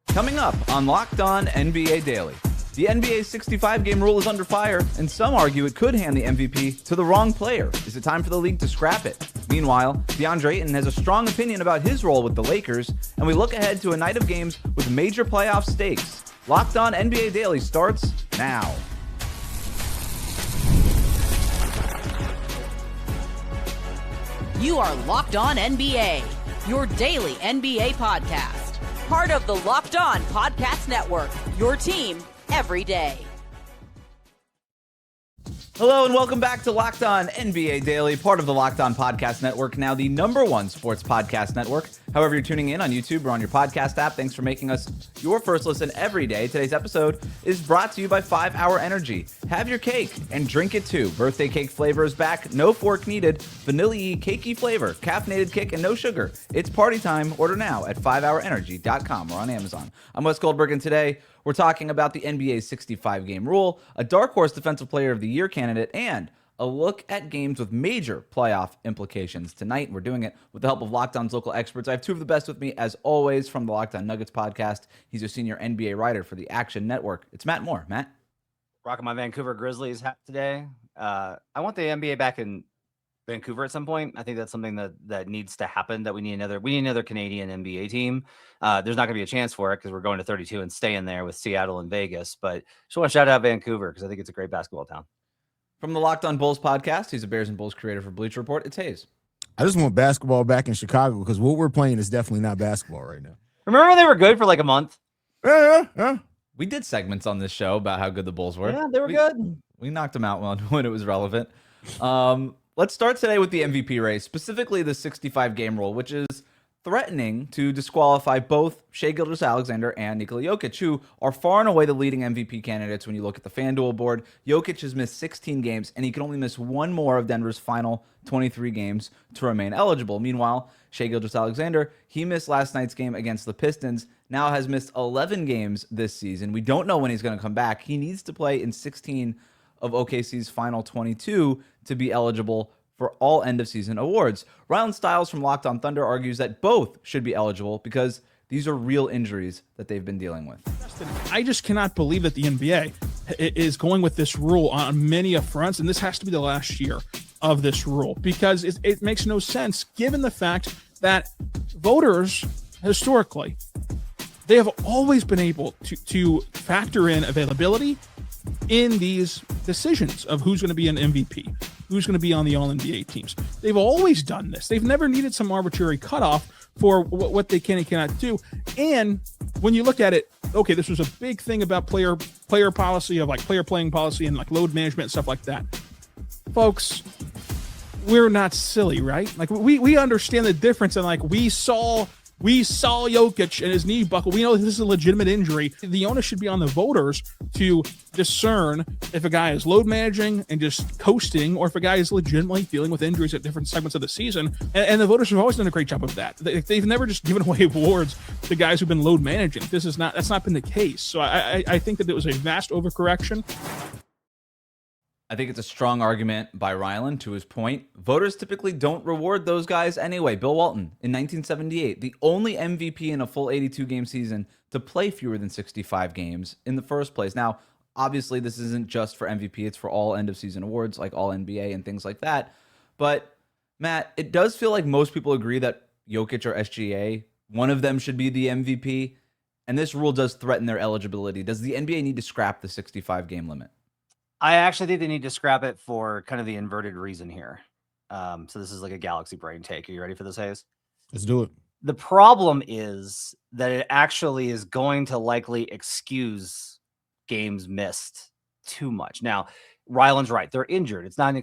Coming up on Locked On NBA Daily. The NBA 65-game rule is under fire, and some argue it could hand the MVP to the wrong player. Is it time for the league to scrap it? Meanwhile, DeAndre Ayton has a strong opinion about his role with the Lakers, and we look ahead to a night of games with major playoff stakes. Locked On NBA Daily starts now. You are Locked On NBA, your daily NBA podcast. Part of the Locked On Podcast Network, your team every day. Hello and welcome back to Locked On NBA Daily, part of the Locked On Podcast Network, now the #1 sports podcast network. However you're tuning in on YouTube or on your podcast app, thanks for making us your first listen every day. Today's episode is brought to you by 5 Hour Energy. Have your cake and drink it too. Birthday cake flavor is back, no fork needed. Vanilla-y, cakey flavor, caffeinated kick, and no sugar. It's party time. Order now at 5hourenergy.com or on Amazon. I'm Wes Goldberg, and today we're talking about the NBA's 65-game rule, a dark horse defensive player of the year candidate, and a look at games with major playoff implications. Tonight, we're doing it with the help of Locked On's local experts. I have two of the best with me, as always, from the Locked On Nuggets podcast. He's a senior NBA writer for the Action Network. It's Matt Moore. Matt? Rocking my Vancouver Grizzlies hat today. I want the NBA back in Vancouver at some point. I think that's something that needs to happen, that we need another Canadian NBA team. There's not going to be a chance for it because we're going to 32 and staying there with Seattle and Vegas. But just want to shout out Vancouver because I think it's a great basketball town. From the Locked On Bulls podcast, he's a Bears and Bulls creator for Bleacher Report. It's Haize. I just want basketball back in Chicago because what we're playing is definitely not basketball right now. Remember when they were good for like a month? Yeah. We did segments on this show about how good the Bulls were. Yeah, they were good. We knocked them out when it was relevant. Let's start today with the MVP race, specifically the 65-game rule, which is threatening to disqualify both Shai Gilgeous-Alexander and Nikola Jokic, who are far and away the leading MVP candidates when you look at the FanDuel board. Jokic has missed 16 games, and he can only miss one more of Denver's final 23 games to remain eligible. Meanwhile, Shai Gilgeous-Alexander, he missed last night's game against the Pistons, now has missed 11 games this season. We don't know when he's going to come back. He needs to play in 16 of OKC's final 22 to be eligible for all end-of-season awards. Rylan Stiles from Locked On Thunder argues that both should be eligible because these are real injuries that they've been dealing with. I just cannot believe that the NBA is going with this rule on many fronts, and this has to be the last year of this rule because it makes no sense given the fact that voters, historically, they have always been able to factor in availability in these decisions of who's going to be an MVP, who's going to be on the All-NBA teams. They've always done this. They've never needed some arbitrary cutoff for what they can and cannot do. And when you look at it, okay, this was a big thing about player policy, of like player playing policy and like load management and stuff like that. Folks, we're not silly, right? Like we understand the difference, and like we saw Jokic and his knee buckle. We know this is a legitimate injury. The onus should be on the voters to discern if a guy is load managing and just coasting, or if a guy is legitimately dealing with injuries at different segments of the season. And the voters have always done a great job of that. They've never just given away awards to guys who've been load managing. That's not been the case. So I think that it was a vast overcorrection. I think it's a strong argument by Rylan. To his point, voters typically don't reward those guys anyway. Bill Walton, in 1978, the only MVP in a full 82-game season to play fewer than 65 games in the first place. Now, obviously, this isn't just for MVP. It's for all end-of-season awards, like All-NBA and things like that. But, Matt, it does feel like most people agree that Jokic or SGA, one of them should be the MVP, and this rule does threaten their eligibility. Does the NBA need to scrap the 65-game limit? I actually think they need to scrap it for kind of the inverted reason here. So this is like a galaxy brain take. Are you ready for this, Haize? Let's do it. The problem is that it actually is going to likely excuse games missed too much. Now, Rylan's right. They're injured. It's not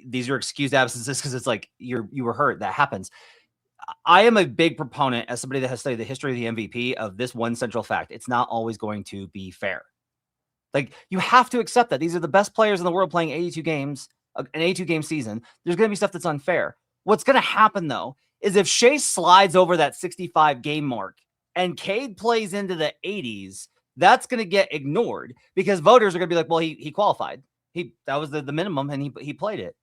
these are excused absences because it's like you were hurt. That happens. I am a big proponent, as somebody that has studied the history of the MVP, of this one central fact. It's not always going to be fair. Like, you have to accept that these are the best players in the world playing 82 games, an 82-game season. There's going to be stuff that's unfair. What's going to happen, though, is if Shai slides over that 65-game mark and Cade plays into the 80s, that's going to get ignored because voters are going to be like, well, he qualified. That was the minimum, and he played it.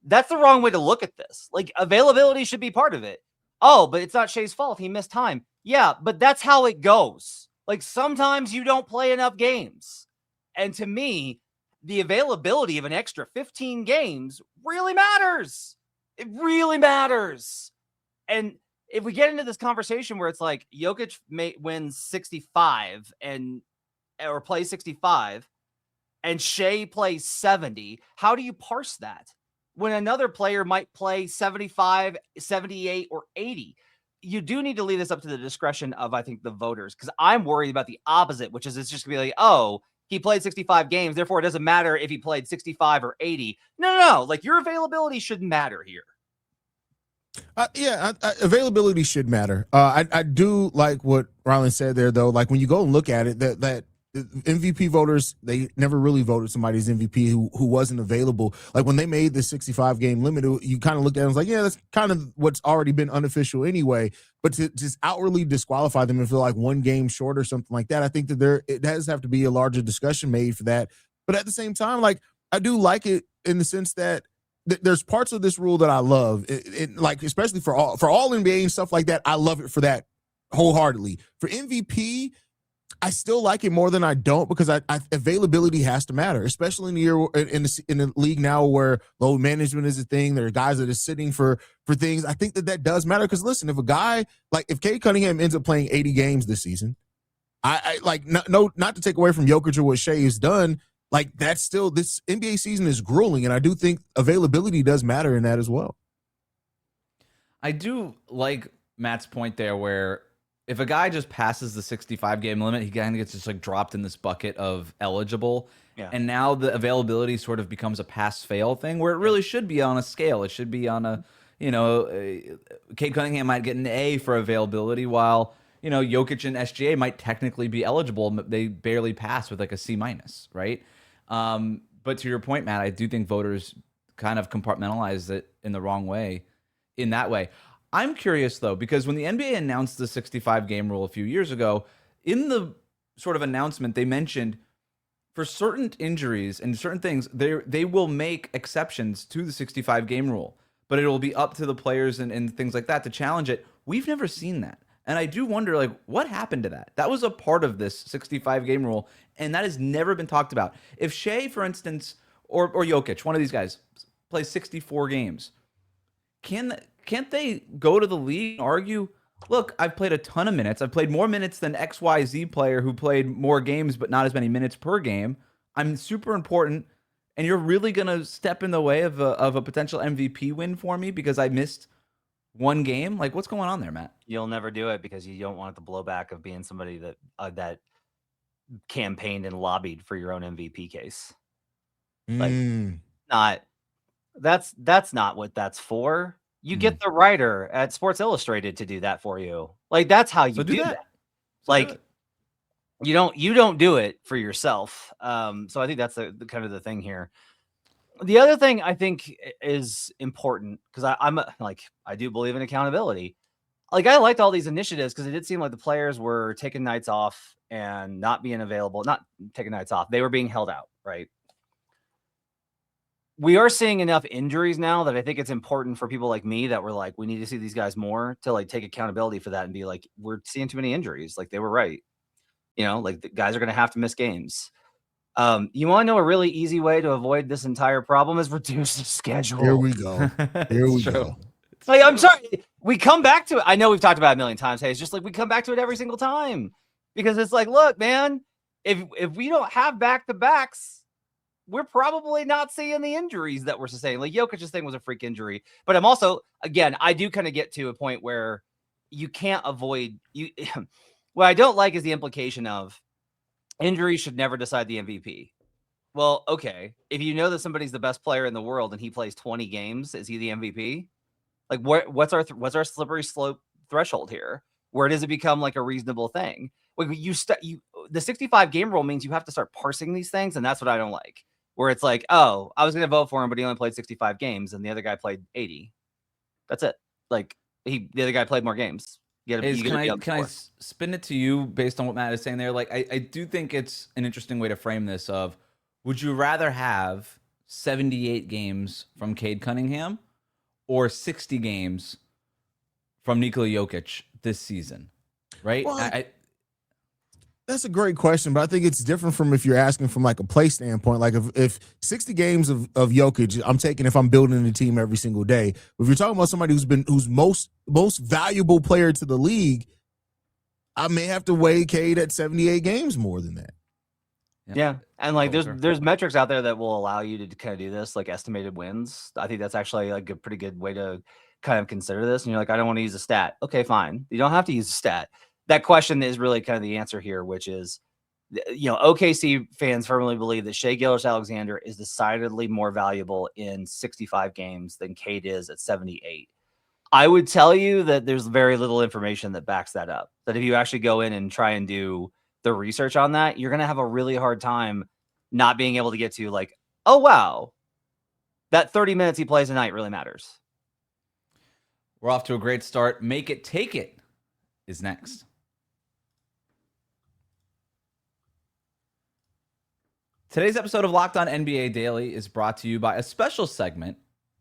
That's the wrong way to look at this. Like, availability should be part of it. oh, but it's not Shai's fault. He missed time. Yeah, but that's how it goes. Like sometimes you don't play enough games. And to me, the availability of an extra 15 games really matters. It really matters. And if we get into this conversation where it's like Jokic wins 65 or plays 65 and Shai plays 70, how do you parse that? When another player might play 75, 78, or 80. You do need to leave this up to the discretion of, I think, the voters, because I'm worried about the opposite, which is it's just going to be like, oh, he played 65 games, therefore it doesn't matter if he played 65 or 80. No. Like, your availability shouldn't matter here. Availability should matter. I do like what Rylan said there, though. Like, when you go and look at it, that MVP voters, they never really voted somebody's MVP who wasn't available. Like, when they made the 65 game limit, you kind of looked at it and was like, yeah, that's kind of what's already been unofficial anyway. But to just outwardly disqualify them and feel like one game short or something like that, I think that it does have to be a larger discussion made for that. But at the same time, like, I do like it in the sense that there's parts of this rule that I love, like, especially for all NBA and stuff like that. I love it for that wholeheartedly. For MVP, I still like it more than I don't, because availability has to matter, especially in the year in the league now where load management is a thing. There are guys that are sitting for things. I think that does matter, because listen, if a guy like if Cade Cunningham ends up playing 80 games this season, I like not to take away from Jokic or what Shai has done. Like, that's still, this NBA season is grueling, and I do think availability does matter in that as well. I do like Matt's point there, where if a guy just passes the 65 game limit, he kind of gets just like dropped in this bucket of eligible. Yeah. And now the availability sort of becomes a pass fail thing, where it really should be on a scale. It should be on a, Cade Cunningham might get an A for availability, while, Jokic and SGA might technically be eligible. They barely pass with like a C-, right? But to your point, Matt, I do think voters kind of compartmentalize it in the wrong way, in that way. I'm curious, though, because when the NBA announced the 65 game rule a few years ago, in the sort of announcement, they mentioned for certain injuries and certain things, they will make exceptions to the 65 game rule, but it will be up to the players and things like that to challenge it. We've never seen that. And I do wonder, like, what happened to that? That was a part of this 65 game rule, and that has never been talked about. If Shai, for instance, or Jokic, one of these guys, plays 64 games, can't they go to the league and argue, look, I've played a ton of minutes. I've played more minutes than XYZ player who played more games but not as many minutes per game. I'm super important, and you're really going to step in the way of a potential MVP win for me because I missed one game? Like, what's going on there, Matt? You'll never do it because you don't want the blowback of being somebody that campaigned and lobbied for your own MVP case. Like, that's not what that's for. You get the writer at Sports Illustrated to do that for you. Like, that's how you do that. Like, you don't do it for yourself. So I think that's the kind of the thing here. The other thing I think is important, because I do believe in accountability. Like, I liked all these initiatives because it did seem like the players were taking nights off and not being available, not taking nights off. They were being held out, right? We are seeing enough injuries now that I think it's important for people like me that were like, we need to see these guys more, to like take accountability for that and be like, we're seeing too many injuries. Like, they were right. Like, the guys are going to have to miss games. You want to know a really easy way to avoid this entire problem is reduce the schedule. Here we go. Here we go. Like, I'm sorry. We come back to it. I know we've talked about it a million times. Hey, it's just like we come back to it every single time because it's like, look, man, if we don't have back-to-backs, we're probably not seeing the injuries that we're sustaining. Like, Jokic's thing was a freak injury. But I'm also, again, I do kind of get to a point where you can't avoid you. What I don't like is the implication of injury should never decide the MVP. Well, okay. If you know that somebody's the best player in the world and he plays 20 games, is he the MVP? Like, what's our slippery slope threshold here? Where does it become like a reasonable thing? Like, the 65 game rule means you have to start parsing these things, and that's what I don't like. Where it's like, oh, I was going to vote for him, but he only played 65 games, and the other guy played 80. That's it. Like, the other guy played more games. Can I spin it to you based on what Matt is saying there? Like, I do think it's an interesting way to frame this of, would you rather have 78 games from Cade Cunningham or 60 games from Nikola Jokic this season, right? Well, that's a great question, but I think it's different from if you're asking from like a play standpoint. Like if 60 games of Jokic, I'm taking if I'm building a team every single day. But if you're talking about somebody who's most valuable player to the league, I may have to weigh Cade at 78 games more than that. Yeah. And like Totally there's metrics out there that will allow you to kind of do this, like estimated wins. I think that's actually like a pretty good way to kind of consider this. And you're like, I don't want to use a stat. Okay, fine. You don't have to use a stat. That question is really kind of the answer here, which is, OKC fans firmly believe that Shai Gilgeous-Alexander is decidedly more valuable in 65 games than Cade is at 78. I would tell you that there's very little information that backs that up. That if you actually go in and try and do the research on that, you're going to have a really hard time not being able to get to like, oh, wow, that 30 minutes he plays a night really matters. We're off to a great start. Make It, Take It is next. Today's episode of Locked On NBA Daily is brought to you by a special segment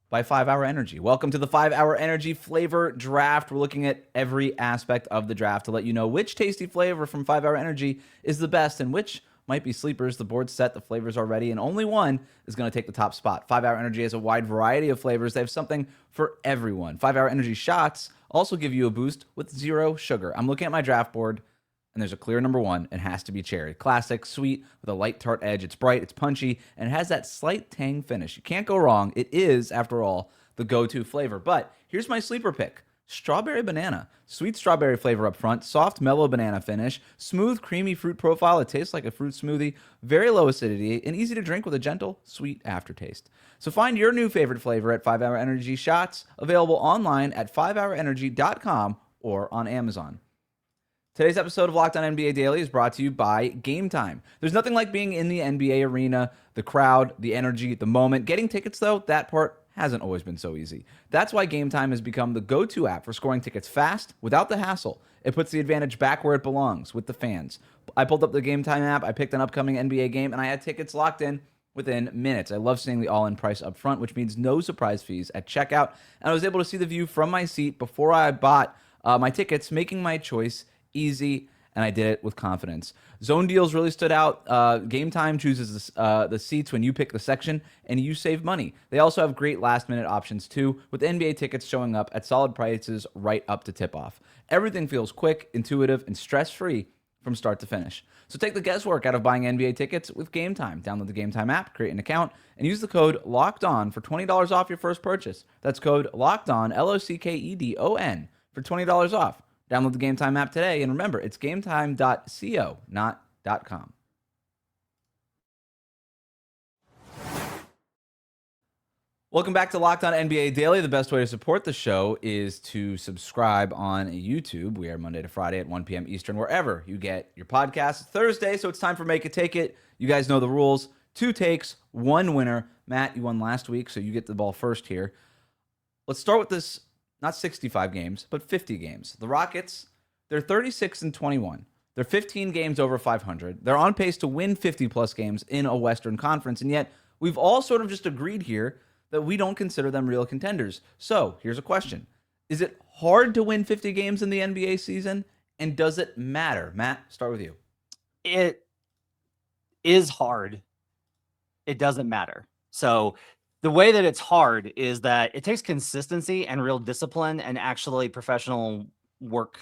by 5 Hour Energy. Welcome to the 5 Hour Energy Flavor Draft. We're looking at every aspect of the draft to let you know which tasty flavor from 5 Hour Energy is the best and which might be sleepers. The board's set, the flavors are ready, and only one is going to take the top spot. 5 Hour Energy has a wide variety of flavors. They have something for everyone. 5 Hour Energy shots also give you a boost with 0 sugar. I'm looking at my draft board, and there's a clear number one. It has to be cherry. Classic, sweet, with a light tart edge. It's bright, it's punchy, and it has that slight tang finish. You can't go wrong. It is, after all, the go-to flavor. But here's my sleeper pick. Strawberry banana. Sweet strawberry flavor up front, soft, mellow banana finish, smooth, creamy fruit profile. It tastes like a fruit smoothie, very low acidity, and easy to drink with a gentle, sweet aftertaste. So find your new favorite flavor at 5 Hour Energy Shots, available online at 5hourenergy.com or on Amazon. Today's episode of Locked On NBA Daily is brought to you by Game Time. There's nothing like being in the NBA arena, the crowd, the energy, the moment. Getting tickets, though, that part hasn't always been so easy. That's why Game Time has become the go-to app for scoring tickets fast, without the hassle. It puts the advantage back where it belongs, with the fans. I pulled up the Game Time app, I picked an upcoming NBA game, and I had tickets locked in within minutes. I love seeing the all-in price up front, which means no surprise fees at checkout. And I was able to see the view from my seat before I bought my tickets, making my choice easy, and I did it with confidence. Zone deals really stood out. Game Time chooses the seats when you pick the section, and you save money. They also have great last-minute options, too, with NBA tickets showing up at solid prices right up to tip-off. Everything feels quick, intuitive, and stress-free from start to finish. So take the guesswork out of buying NBA tickets with Game Time. Download the Game Time app, create an account, and use the code LOCKEDON for $20 off your first purchase. That's code LOCKEDON, LOCKEDON, for $20 off. Download the Game Time app today, and remember, it's gametime.co, not .com. Welcome back to Locked On NBA Daily. The best way to support the show is to subscribe on YouTube. We are Monday to Friday at 1 p.m. Eastern, wherever you get your podcasts. It's Thursday, so it's time for Make It, Take It. You guys know the rules. 2 takes, 1 winner. Matt, you won last week, so you get the ball first here. Let's start with this. Not 65 games, but 50 games. The Rockets, they're 36-21. They're 15 games over 500. They're on pace to win 50-plus games in a Western Conference, and yet we've all sort of just agreed here that we don't consider them real contenders. So here's a question. Is it hard to win 50 games in the NBA season, and does it matter? Matt, start with you. It is hard. It doesn't matter. So the way that it's hard is that it takes consistency and real discipline and actually professional work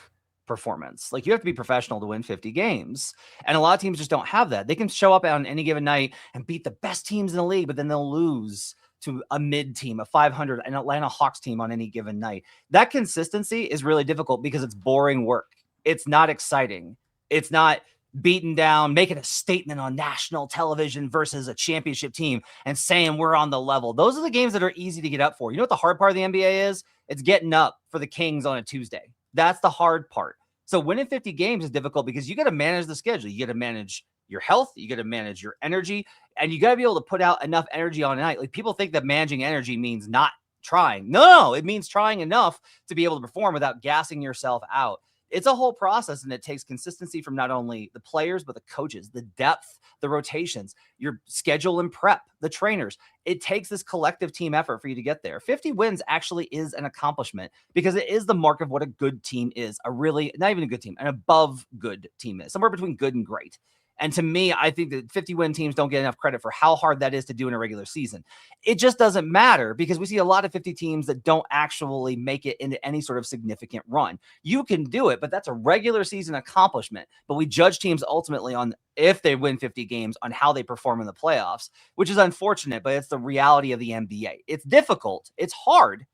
performance. Like you have to be professional to win 50 games. And a lot of teams just don't have that. They can show up on any given night and beat the best teams in the league, but then they'll lose to a mid team, a 500, an Atlanta Hawks team on any given night. That consistency is really difficult because it's boring work. It's not exciting. It's not beaten down, making a statement on national television versus a championship team and saying we're on the level. Those are the games that are easy to get up for. You know what the hard part of the NBA is? It's getting up for the Kings on a Tuesday. That's the hard part. So winning 50 games is difficult because you got to manage the schedule. You got to manage your health. You got to manage your energy, and you got to be able to put out enough energy on a night. Like people think that managing energy means not trying. No, it means trying enough to be able to perform without gassing yourself out. It's a whole process, and it takes consistency from not only the players, but the coaches, the depth, the rotations, your schedule and prep, the trainers. It takes this collective team effort for you to get there. 50 wins actually is an accomplishment because it is the mark of what a good team is. A really, not even a good team, an above good team is, somewhere between good and great. And to me, I think that 50-win teams don't get enough credit for how hard that is to do in a regular season. It just doesn't matter because we see a lot of 50 teams that don't actually make it into any sort of significant run. You can do it, but that's a regular season accomplishment. But we judge teams ultimately on if they win 50 games on how they perform in the playoffs, which is unfortunate, but it's the reality of the NBA. It's difficult. It's hard,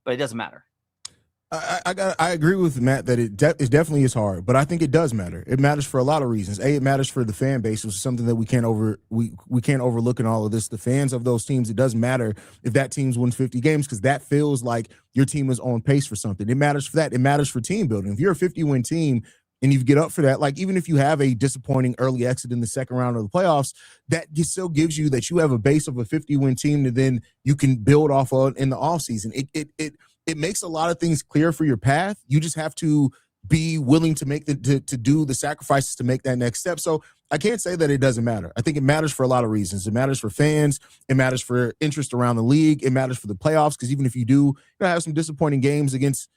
but it doesn't matter. I agree with Matt that it definitely is hard, but I think it does matter. It matters for a lot of reasons. It matters for the fan base, which is something that we can't overlook in all of this. The fans of those teams, it does matter if that team's wins 50 games because that feels like your team is on pace for something. It matters for that. It matters for team building. If you're a 50-win team and you get up for that, like even if you have a disappointing early exit in the second round of the playoffs, that still gives you that you have a base of a 50-win team that then you can build off of in the offseason. It makes a lot of things clear for your path. You just have to be willing to make to do the sacrifices to make that next step. So I can't say that it doesn't matter. I think it matters for a lot of reasons. It matters for fans. It matters for interest around the league. It matters for the playoffs because even if you do have some disappointing games against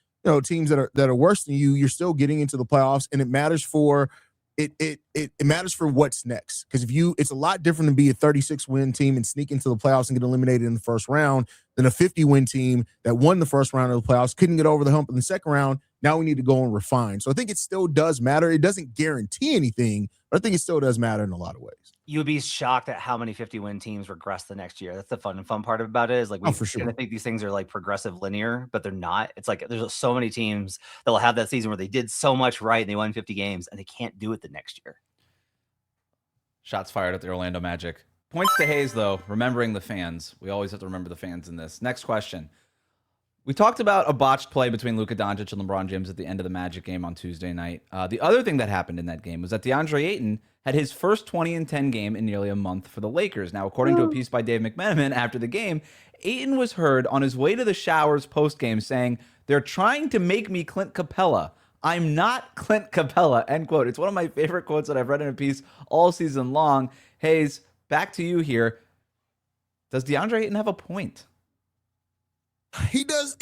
teams that are worse than you, you're still getting into the playoffs. And it matters for it matters for what's next. Because it's a lot different to be a 36-win team and sneak into the playoffs and get eliminated in the first round than a 50-win team that won the first round of the playoffs, couldn't get over the hump in the second round. Now we need to go and refine. So I think it still does matter. It doesn't guarantee anything, but I think it still does matter in a lot of ways. You would be shocked at how many 50-win teams regress the next year. That's the fun part about it is like we for sure. kind of think these things are like progressive linear, but they're not. It's like there's so many teams that will have that season where they did so much right and they won 50 games and they can't do it the next year. Shots fired at the Orlando Magic. Points to Haize, though, remembering the fans. We always have to remember the fans in this. Next question. We talked about a botched play between Luka Doncic and LeBron James at the end of the Magic game on Tuesday night. The other thing that happened in that game was that DeAndre Ayton had his first 20-10 game in nearly a month for the Lakers. Now, according to a piece by Dave McMenamin after the game, Ayton was heard on his way to the showers post-game saying, "They're trying to make me Clint Capela. I'm not Clint Capela," end quote. It's one of my favorite quotes that I've read in a piece all season long. Haize, back to you here. Does DeAndre Ayton have a point? He does,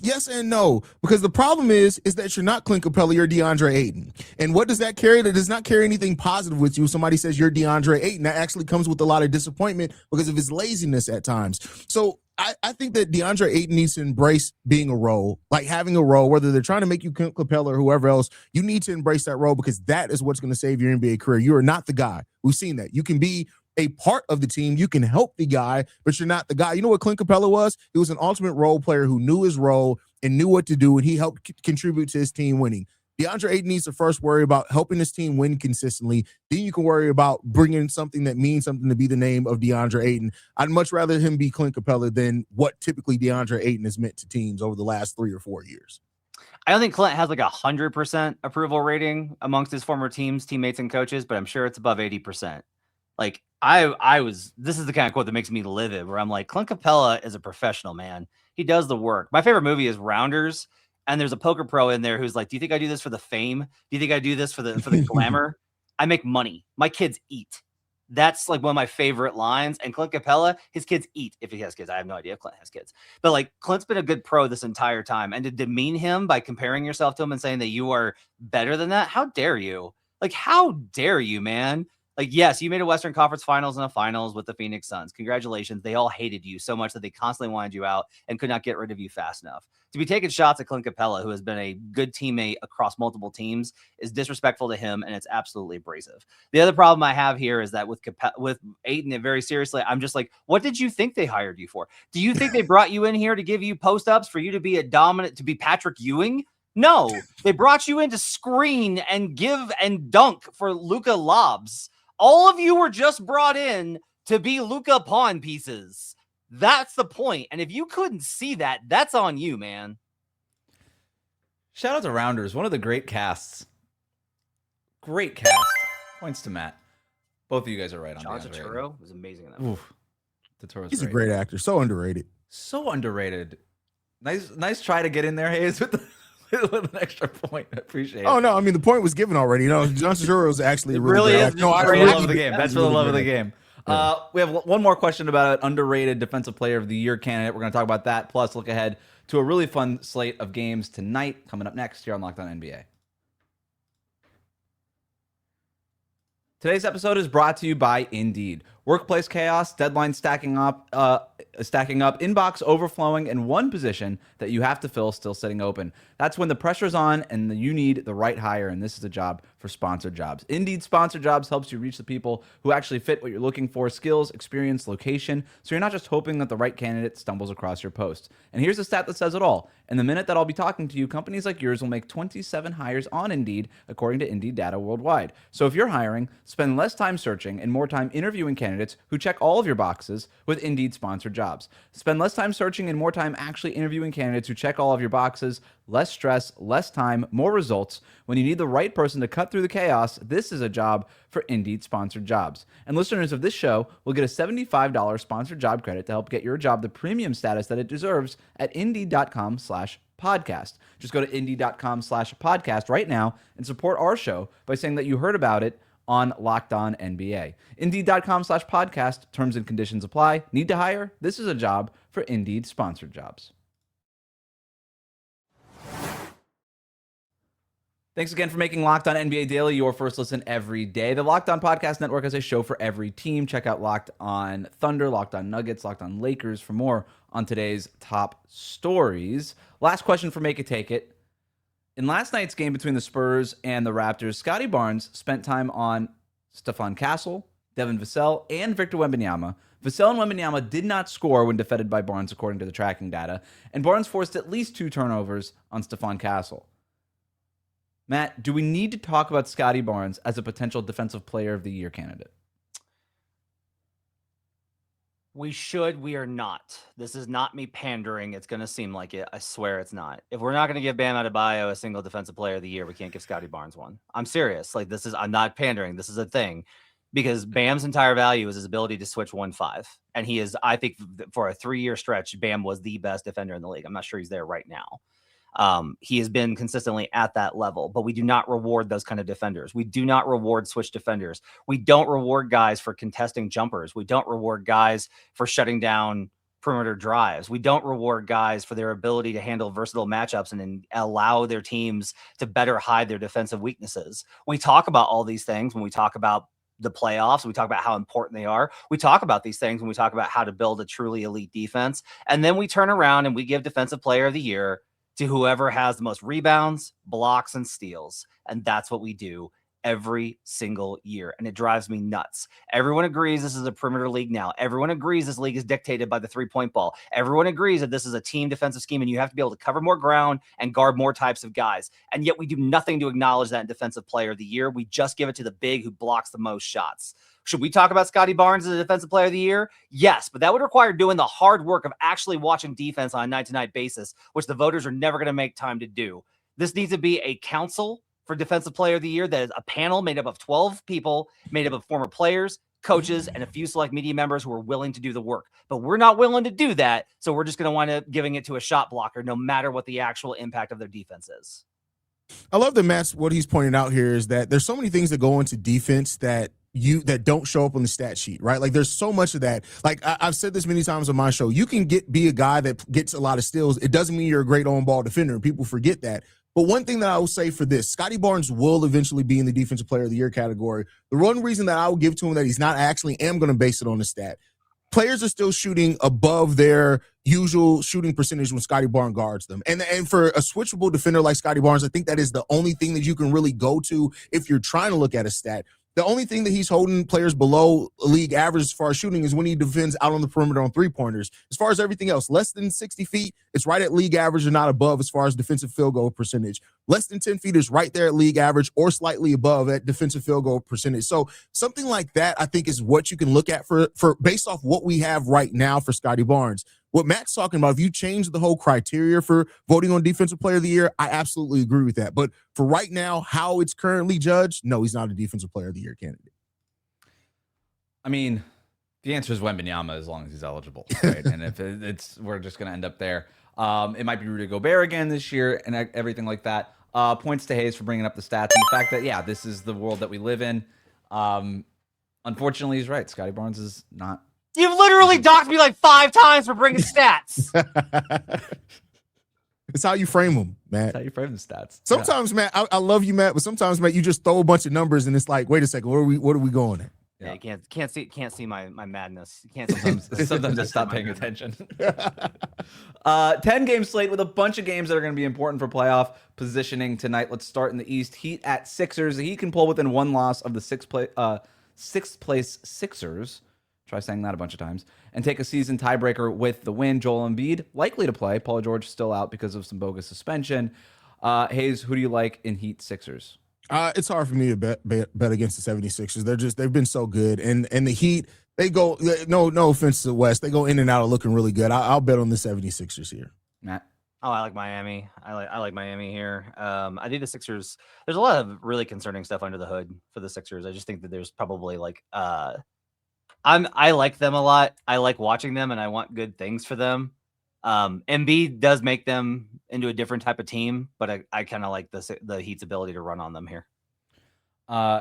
yes and no, because the problem is that you're not Clint Capela, you're DeAndre Ayton. And what does that carry? That does not carry anything positive with you. If somebody says you're DeAndre Ayton, that actually comes with a lot of disappointment because of his laziness at times. So I think that DeAndre Ayton needs to embrace being a role, like having a role, whether they're trying to make you Clint Capela or whoever else, you need to embrace that role because that is what's going to save your NBA career. You are not the guy. We've seen that. You can be a part of the team. You can help the guy, but you're not the guy. You know what Clint Capela was? He was an ultimate role player who knew his role and knew what to do, and he helped contribute to his team winning. DeAndre Ayton needs to first worry about helping his team win consistently. Then you can worry about bringing something that means something to be the name of DeAndre Ayton. I'd much rather him be Clint Capela than what typically DeAndre Ayton has meant to teams over the last 3 or 4 years. I don't think Clint has like 100% approval rating amongst his former teams, teammates, and coaches, but I'm sure it's above 80%. Like this is the kind of quote that makes me livid, where I'm like, Clint Capela is a professional, man. He does the work. My favorite movie is Rounders, and there's a poker pro in there who's like, do you think I do this for the fame? Do you think I do this for the glamour? I make money. My kids eat. That's like one of my favorite lines. And Clint Capela, his kids eat if he has kids. I have no idea if Clint has kids. But like Clint's been a good pro this entire time. And to demean him by comparing yourself to him and saying that you are better than that, how dare you? Like, how dare you, man? Like, yes, you made a Western Conference Finals and a Finals with the Phoenix Suns. Congratulations. They all hated you so much that they constantly wanted you out and could not get rid of you fast enough. To be taking shots at Clint Capela, who has been a good teammate across multiple teams, is disrespectful to him, and it's absolutely abrasive. The other problem I have here is that with Ayton, it very seriously, I'm just like, what did you think they hired you for? Do you think they brought you in here to give you post-ups for you to be to be Patrick Ewing? No, they brought you in to screen and give and dunk for Luka lobs. All of you were just brought in to be Luka pawn pieces. That's the point. And if you couldn't see that, that's on you, man. Shout out to Rounders, one of the great casts. Great cast. Points to Matt. Both of you guys are right on John DeAndre Turturro was amazing in that movie. He's a great actor. So underrated. So underrated. Nice try to get in there, Haize, with with an extra point. I appreciate it. Oh no, I mean the point was given already. You know, Johnson Shuro is actually It really really great. is. No, I For the really love of the game. That's for the love of the game. We have one more question about an underrated defensive player of the year candidate. We're going to talk about that. Plus, look ahead to a really fun slate of games tonight coming up next here on Locked On NBA. Today's episode is brought to you by Indeed. Workplace chaos, deadlines stacking up, inbox overflowing, and one position that you have to fill still sitting open. That's when the pressure's on and you need the right hire, and this is a job for sponsored jobs. Indeed Sponsored Jobs helps you reach the people who actually fit what you're looking for: skills, experience, location, so you're not just hoping that the right candidate stumbles across your post. And here's a stat that says it all. In the minute that I'll be talking to you, companies like yours will make 27 hires on Indeed, according to Indeed data worldwide. So if you're hiring, spend less time searching and more time interviewing candidates who check all of your boxes with Indeed Sponsored Jobs. Spend less time searching and more time actually interviewing candidates who check all of your boxes. Less stress, less time, more results. When you need the right person to cut through the chaos, this is a job for Indeed Sponsored Jobs. And listeners of this show will get a $75 sponsored job credit to help get your job the premium status that it deserves at Indeed.com/podcast. Just go to Indeed.com/podcast right now and support our show by saying that you heard about it on Locked On NBA. Indeed.com/podcast. Terms and conditions apply. Need to hire? This is a job for Indeed Sponsored Jobs. Thanks again for making Locked On NBA Daily your first listen every day. The Locked On Podcast Network has a show for every team. Check out Locked On Thunder, Locked On Nuggets, Locked On Lakers for more on today's top stories. Last question for Make It Take It. In last night's game between the Spurs and the Raptors, Scottie Barnes spent time on Stephon Castle, Devin Vassell, and Victor Wembanyama. Vassell and Wembanyama did not score when defended by Barnes, according to the tracking data, and Barnes forced at least 2 turnovers on Stephon Castle. Matt, do we need to talk about Scottie Barnes as a potential Defensive Player of the Year candidate? We should. We are not. This is not me pandering. It's going to seem like it. I swear it's not. If we're not going to give Bam Adebayo a single Defensive Player of the Year, we can't give Scottie Barnes one. I'm serious. Like, this is, I'm not pandering. This is a thing, because Bam's entire value is his ability to switch 1-5. And he is, I think, for a 3-year stretch, Bam was the best defender in the league. I'm not sure he's there right now. He has been consistently at that level, but we do not reward those kind of defenders. We do not reward switch defenders. We don't reward guys for contesting jumpers. We don't reward guys for shutting down perimeter drives. We don't reward guys for their ability to handle versatile matchups and allow their teams to better hide their defensive weaknesses. We talk about all these things when we talk about the playoffs. We talk about how important they are. We talk about these things when we talk about how to build a truly elite defense. And then we turn around and we give Defensive Player of the Year to whoever has the most rebounds, blocks, and steals. And that's what we do every single year. And it drives me nuts. Everyone agrees this is a perimeter league now. Everyone agrees this league is dictated by the 3-point ball. Everyone agrees that this is a team defensive scheme and you have to be able to cover more ground and guard more types of guys. And yet we do nothing to acknowledge that in Defensive Player of the Year. We just give it to the big who blocks the most shots. Should we talk about Scottie Barnes as a Defensive Player of the Year? Yes, but that would require doing the hard work of actually watching defense on a night-to-night basis, which the voters are never going to make time to do. This needs to be a council for Defensive Player of the Year that is a panel made up of 12 people, made up of former players, coaches, and a few select media members who are willing to do the work. But we're not willing to do that, so we're just going to wind up giving it to a shot blocker, no matter what the actual impact of their defense is. I love that Matt's, what he's pointing out here is that there's so many things that go into defense that don't show up on the stat sheet, right? Like there's so much of that. Like I've said this many times on my show, you can be a guy that gets a lot of steals. It doesn't mean you're a great on-ball defender, and people forget that. But one thing that I will say for this, Scottie Barnes will eventually be in the Defensive Player of the Year category. The one reason that I will give to him that he's not, I actually am going to base it on the stat. Players are still shooting above their usual shooting percentage when Scottie Barnes guards them. And for a switchable defender like Scottie Barnes, I think that is the only thing that you can really go to if you're trying to look at a stat. The only thing that he's holding players below league average as far as shooting is when he defends out on the perimeter on 3-pointers. As far as everything else, less than 60 feet, it's right at league average or not above as far as defensive field goal percentage. Less than 10 feet is right there at league average or slightly above at defensive field goal percentage. So something like that, I think, is what you can look at for based off what we have right now for Scottie Barnes. What Matt's talking about, if you change the whole criteria for voting on Defensive Player of the Year, I absolutely agree with that. But for right now, how it's currently judged, no, he's not a Defensive Player of the Year candidate. I mean, the answer is Wembanyama as long as he's eligible, right? And if we're just going to end up there. It might be Rudy Gobert again this year and everything like that. Points to Haize for bringing up the stats and the fact that, yeah, this is the world that we live in. Unfortunately, he's right. Scottie Barnes is not. You've literally docked me like 5 times for bringing stats. It's how you frame them, Matt. That's how you frame the stats. Sometimes, Matt, I love you, Matt, but sometimes, Matt, you just throw a bunch of numbers and it's like, wait a second, what are we going at? Yeah, you can't see my madness. You can't see Sometimes just stop paying attention. 10-game slate with a bunch of games that are going to be important for playoff positioning tonight. Let's start in the East. Heat at Sixers. The Heat can pull within one loss of the sixth place Sixers. Try saying that a bunch of times. And take a season tiebreaker with the win. Joel Embiid likely to play. Paul George still out because of some bogus suspension. Haize, who do you like in Heat Sixers? It's hard for me to bet against the 76ers. They've been so good. And the Heat, they go, no offense to the West, they go in and out of looking really good. I'll bet on the 76ers here. Matt? Oh, I like Miami. I like Miami here. I think the Sixers, there's a lot of really concerning stuff under the hood for the Sixers. I just think that there's probably like I like them a lot. I like watching them and I want good things for them. Embiid does make them into a different type of team, but I kind of like the Heat's ability to run on them here.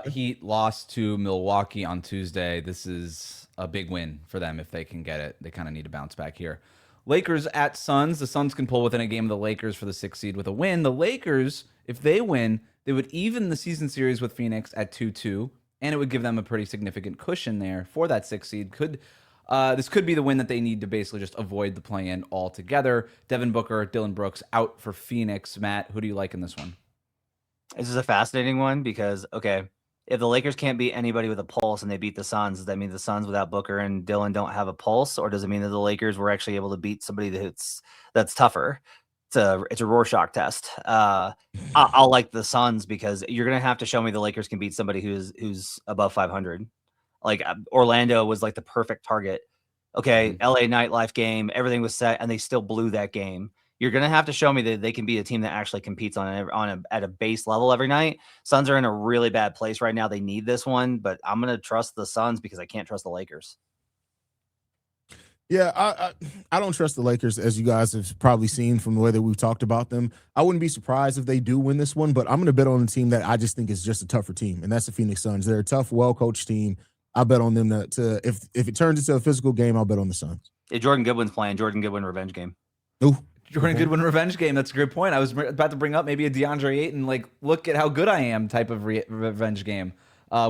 Heat lost to Milwaukee on Tuesday. This is a big win for them if they can get it. They kind of need to bounce back here. Lakers at Suns. The Suns can pull within a game of the Lakers for the 6th seed with a win. The Lakers, if they win, they would even the season series with Phoenix at 2-2, and it would give them a pretty significant cushion there for that 6th seed. This could be the win that they need to basically just avoid the play-in altogether. Devin Booker, Dylan Brooks out for Phoenix. Matt, who do you like in this one? This is a fascinating one because, okay, if the Lakers can't beat anybody with a pulse and they beat the Suns, does that mean the Suns without Booker and Dylan don't have a pulse? Or does it mean that the Lakers were actually able to beat somebody that's tougher? It's a Rorschach test. I'll like the Suns because you're going to have to show me the Lakers can beat somebody who's above 500. Like Orlando was like the perfect target. Okay, LA nightlife game, everything was set, and they still blew that game. You're gonna have to show me that they can be a team that actually competes at a base level every night. Suns are in a really bad place right now. They need this one, but I'm gonna trust the Suns because I can't trust the Lakers. Yeah, I don't trust the Lakers, as you guys have probably seen from the way that we've talked about them. I wouldn't be surprised if they do win this one, but I'm going to bet on a team that I just think is just a tougher team, and that's the Phoenix Suns. They're a tough, well-coached team. I bet on them to if it turns into a physical game, I'll bet on the Suns. Yeah, Jordan Goodwin's playing. Jordan Goodwin revenge game. Ooh. Jordan Goodwin revenge game. That's a great point. I was about to bring up maybe a DeAndre Ayton, like, look at how good I am type of revenge game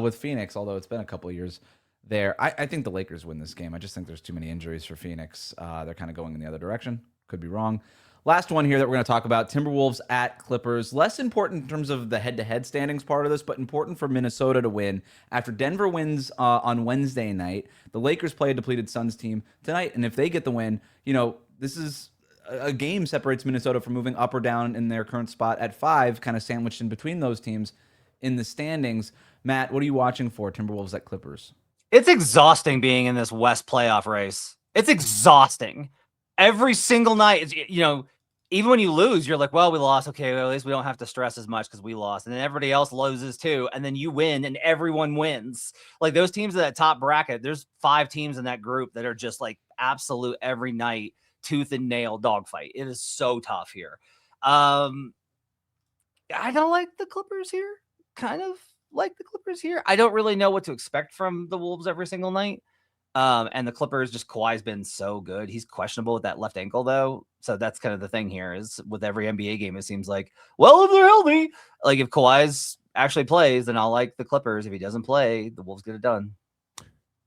with Phoenix, although it's been a couple of years there. I think the Lakers win this game. I just think there's too many injuries for Phoenix. They're kind of going in the other direction. Could be wrong. Last one here that we're going to talk about, Timberwolves at Clippers. Less important in terms of the head-to-head standings part of this, but important for Minnesota to win. After Denver wins on Wednesday night, the Lakers play a depleted Suns team tonight, and if they get the win, this is a game separates Minnesota from moving up or down in their current spot at 5, kind of sandwiched in between those teams in the standings. Matt, what are you watching for, Timberwolves at Clippers? It's exhausting being in this West playoff race. It's exhausting. Every single night, even when you lose, you're like, well, we lost. Okay, well, at least we don't have to stress as much because we lost. And then everybody else loses too. And then you win and everyone wins. Like those teams in that top bracket, there's 5 teams in that group that are just like absolute every night, tooth and nail dogfight. It is so tough here. I don't like the Clippers here. Kind of like the Clippers here. I don't really know what to expect from the Wolves every single night. And the Clippers, just Kawhi's been so good. He's questionable with that left ankle, though. So that's kind of the thing here is with every NBA game, it seems like, well, if they're healthy, like if Kawhi's actually plays, then I'll like the Clippers. If he doesn't play, the Wolves get it done.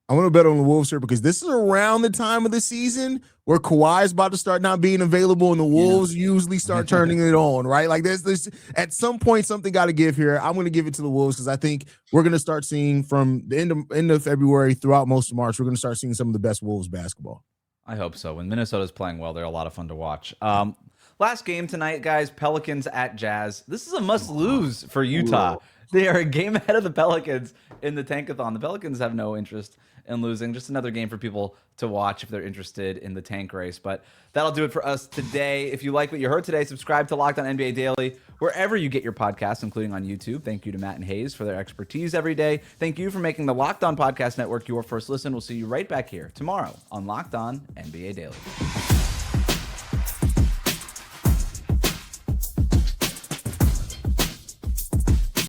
I want to bet on the Wolves here because this is around the time of the season where Kawhi is about to start not being available and the Wolves usually start turning it on, right? Like there's at some point something got to give here. I'm going to give it to the Wolves because I think we're going to start seeing from the end of February throughout most of March, we're going to start seeing some of the best Wolves basketball. I hope so. When Minnesota's playing well, they're a lot of fun to watch. Last game tonight, guys, Pelicans at Jazz. This is a must-lose for Utah. Ooh. They are a game ahead of the Pelicans in the tankathon. The Pelicans have no interest in losing. Just another game for people to watch if they're interested in the tank race. But that'll do it for us today. If you like what you heard today, subscribe to Locked On NBA Daily wherever you get your podcasts, including on YouTube. Thank you to Matt and Haize for their expertise every day. Thank you for making the Locked On Podcast Network your first listen. We'll see you right back here tomorrow on Locked On NBA Daily.